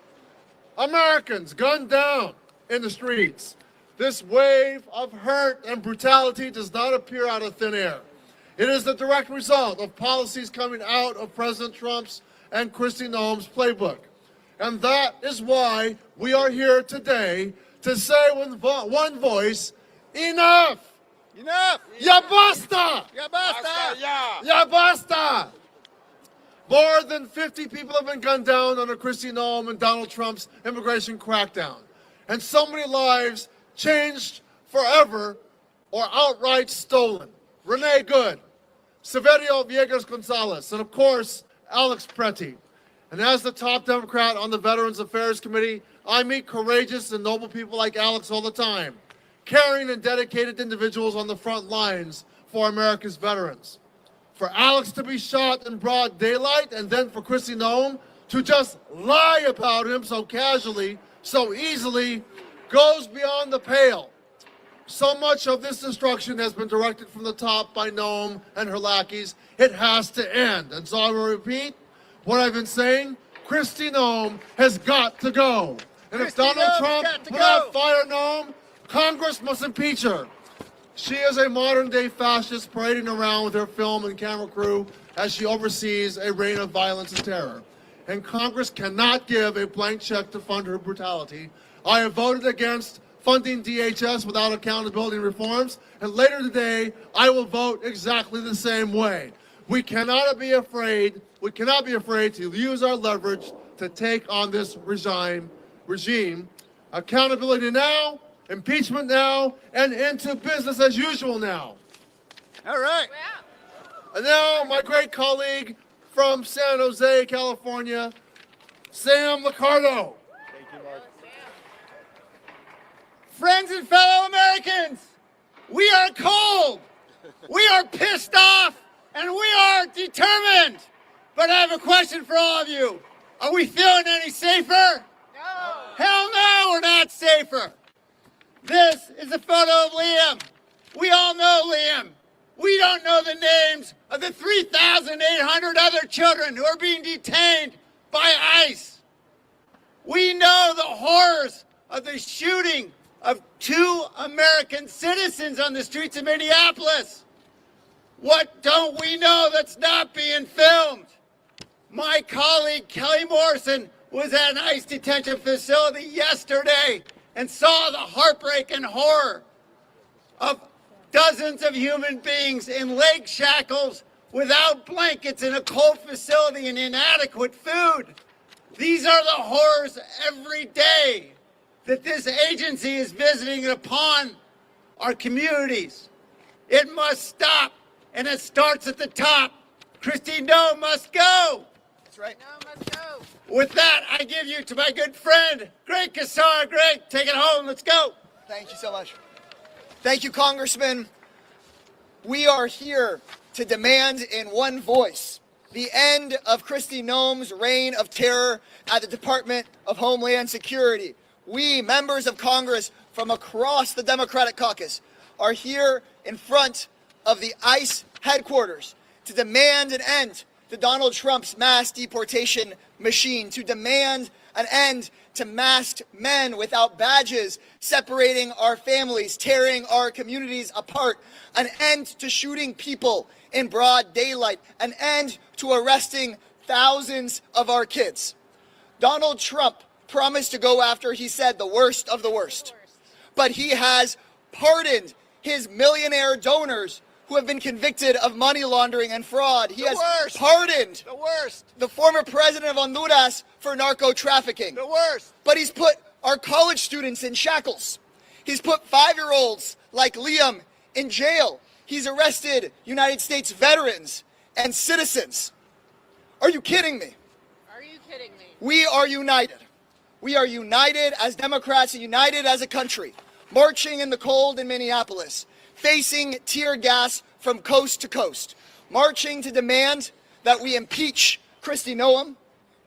Americans gunned down in the streets. This wave of hurt and brutality does not appear out of thin air. It is the direct result of policies coming out of President Trump's and Kristi Noem's playbook. And that is why we are here today to say with one voice, enough! Enough! Ya basta! Ya basta! Ya! Ya basta! More than 50 people have been gunned down under Kristi Noem and Donald Trump's immigration crackdown. And so many lives changed forever or outright stolen. Renee Good, Severio Villegas Gonzalez, and of course, Alex Preti. And as the top Democrat on the Veterans Affairs Committee, I meet courageous and noble people like Alex all the time, caring and dedicated individuals on the front lines for America's veterans. For Alex to be shot in broad daylight, and then for Kristi Noem to just lie about him so casually, so easily, goes beyond the pale. So much of this destruction has been directed from the top by Noem and her lackeys. It has to end. And so I will repeat what I've been saying. Kristi Noem has got to go. And if Donald Trump will not fire Noem, Congress must impeach her. She is a modern-day fascist parading around with her film and camera crew as she oversees a reign of violence and terror. And Congress cannot give a blank check to fund her brutality. I have voted against funding DHS without accountability and reforms, and later today, I will vote exactly the same way. We cannot be afraid to use our leverage to take on this regime. Accountability now, impeachment now, and into business as usual now. All right. And now, my great colleague from San Jose, California, Sam Liccardo. Thank you, Mark. Friends and fellow Americans, we are cold, we are pissed off, and we are determined. But I have a question for all of you. Are we feeling any safer? No. Hell no, we're not safer. This is a photo of Liam. We all know Liam. We don't know the names of the 3,800 other children who are being detained by ICE. We know the horrors of the shooting of 2 American citizens on the streets of Minneapolis. What don't we know that's not being filmed? My colleague Kelly Morrison was at an ICE detention facility yesterday and saw the heartbreak and horror of dozens of human beings in leg shackles without blankets in a cold facility and inadequate food. These are the horrors every day that this agency is visiting upon our communities. It must stop, and it starts at the top. Kristi Noem must go. That's right. No, must go. With that, I give you to my good friend, Greg Casar. Greg, take it home. Let's go. Thank you so much. Thank you, Congressman. We are here to demand in one voice the end of Kristi Noem's reign of terror at the Department of Homeland Security. We, members of Congress from across the Democratic caucus, are here in front of the ICE headquarters to demand an end to Donald Trump's mass deportation machine, to demand an end to masked men without badges, separating our families, tearing our communities apart, an end to shooting people in broad daylight, an end to arresting thousands of our kids. Donald Trump promised to go after, he said, the worst of the worst. But he has pardoned his millionaire donors who have been convicted of money laundering and fraud. He has pardoned the former president of Honduras for narco trafficking. But he's put our college students in shackles. He's put 5-year-olds like Liam in jail. He's arrested United States veterans and citizens. Are you kidding me? Are you kidding me? We are united. We are united as Democrats and united as a country, marching in the cold in Minneapolis, facing tear gas from coast to coast, marching to demand that we impeach Kristi Noem,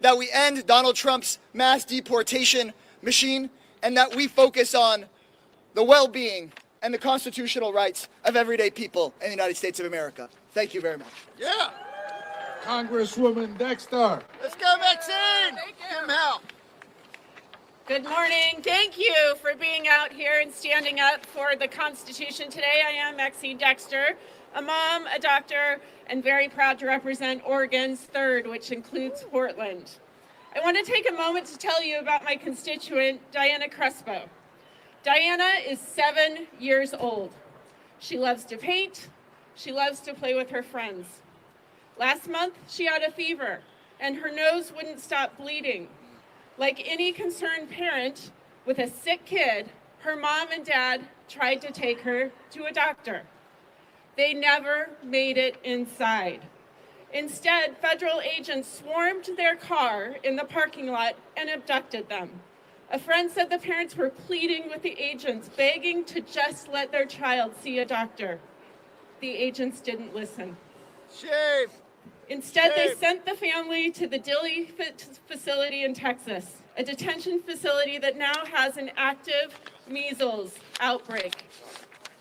that we end Donald Trump's mass deportation machine, and that we focus on the well-being and the constitutional rights of everyday people in the United States of America. Thank you very much. Yeah. Congresswoman Dexter. Let's go, Maxine! Give him hell. Good morning. Thank you for being out here and standing up for the Constitution today. I am Maxine Dexter, a mom, a doctor, and very proud to represent Oregon's 3rd, which includes Portland. I want to take a moment to tell you about my constituent, Diana Crespo. Diana is 7 years old. She loves to paint. She loves to play with her friends. Last month, she had a fever, and her nose wouldn't stop bleeding. Like any concerned parent with a sick kid, her mom and dad tried to take her to a doctor. They never made it inside. Instead, federal agents swarmed their car in the parking lot and abducted them. A friend said the parents were pleading with the agents, begging to just let their child see a doctor. The agents didn't listen. Shame. Instead, they sent the family to the Dilley facility in Texas, a detention facility that now has an active measles outbreak.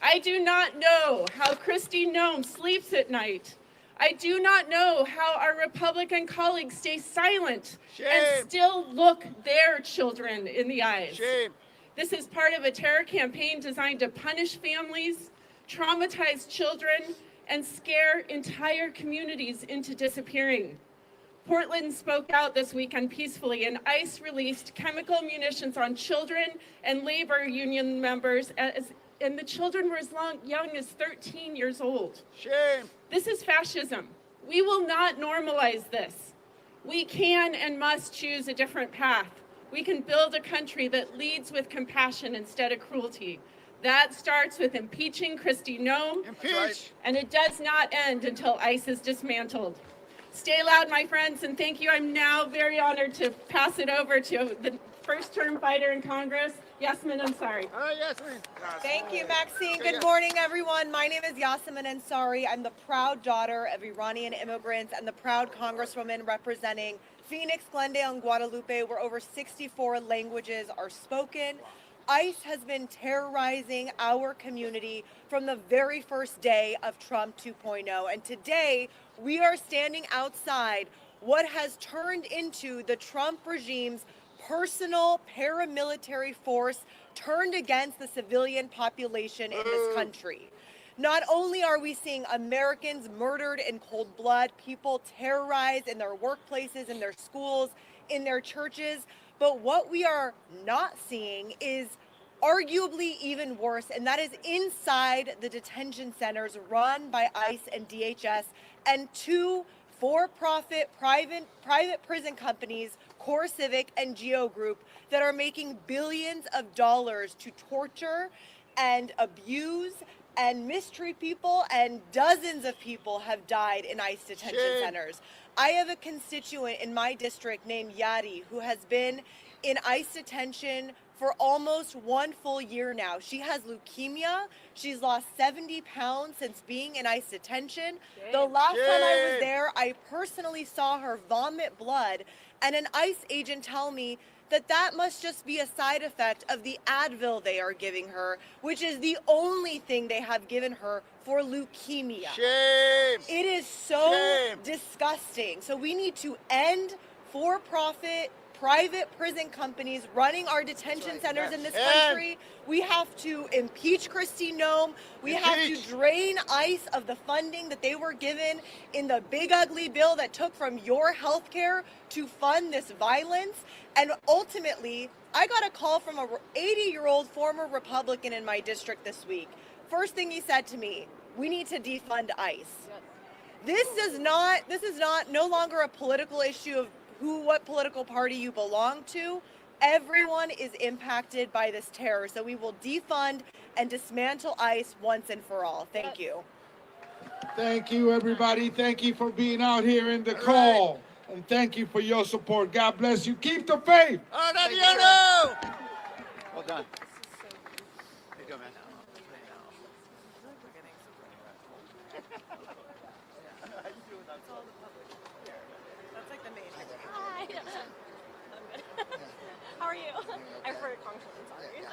I do not know how Kristi Noem sleeps at night. I do not know how our Republican colleagues stay silent and still look their children in the eyes. This is part of a terror campaign designed to punish families, traumatize children, and scare entire communities into disappearing. Portland spoke out this weekend peacefully, and ICE released chemical munitions on children and labor union members, and the children were as young as 13 years old. Shame. This is fascism. We will not normalize this. We can and must choose a different path. We can build a country that leads with compassion instead of cruelty. That starts with impeaching Kristi Noem, and it does not end until ICE is dismantled. Stay loud, my friends, and thank you. I'm now very honored to pass it over to the first-term fighter in Congress, Yasmin Ansari. Thank you, Maxine. Good morning, everyone. My name is Yasmin Ansari. I'm the proud daughter of Iranian immigrants and the proud congresswoman representing Phoenix, Glendale, and Guadalupe, where over 64 languages are spoken. ICE has been terrorizing our community from the very first day of Trump 2.0. And today, we are standing outside what has turned into the Trump regime's personal paramilitary force turned against the civilian population in this country. Not only are we seeing Americans murdered in cold blood, people terrorized in their workplaces, in their schools, in their churches, but what we are not seeing is arguably even worse, and that is inside the detention centers run by ICE and DHS and 2 for-profit private prison companies, Core Civic and Geo Group, that are making billions of dollars to torture and abuse and mistreat people, and dozens of people have died in ICE detention centers. I have a constituent in my district named Yari who has been in ICE detention for almost 1 full year now. She has leukemia. She's lost 70 pounds since being in ICE detention. The last time I was there, I personally saw her vomit blood, and an ICE agent tell me that that must just be a side effect of the Advil they are giving her, which is the only thing they have given her for leukemia. Shame! It is so Shame! disgusting. So we need to end for-profit private prison companies running our detention centers in this country. We have to impeach Kristi Noem. We have to drain ICE of the funding that they were given in the big ugly bill that took from your health care to fund this violence. And ultimately, I got a call from a 80-year-old former Republican in my district this week. First thing he said to me, we need to defund ICE. This is no longer a political issue of what political party you belong to. Everyone is impacted by this terror. So we will defund and dismantle ICE once and for all. Thank you. Thank you, everybody. Thank you for being out here in the call. And thank you for your support. God bless you. Keep the faith. Well done. There you go, man. Hi. How are you? I'm for Congresswoman, sorry.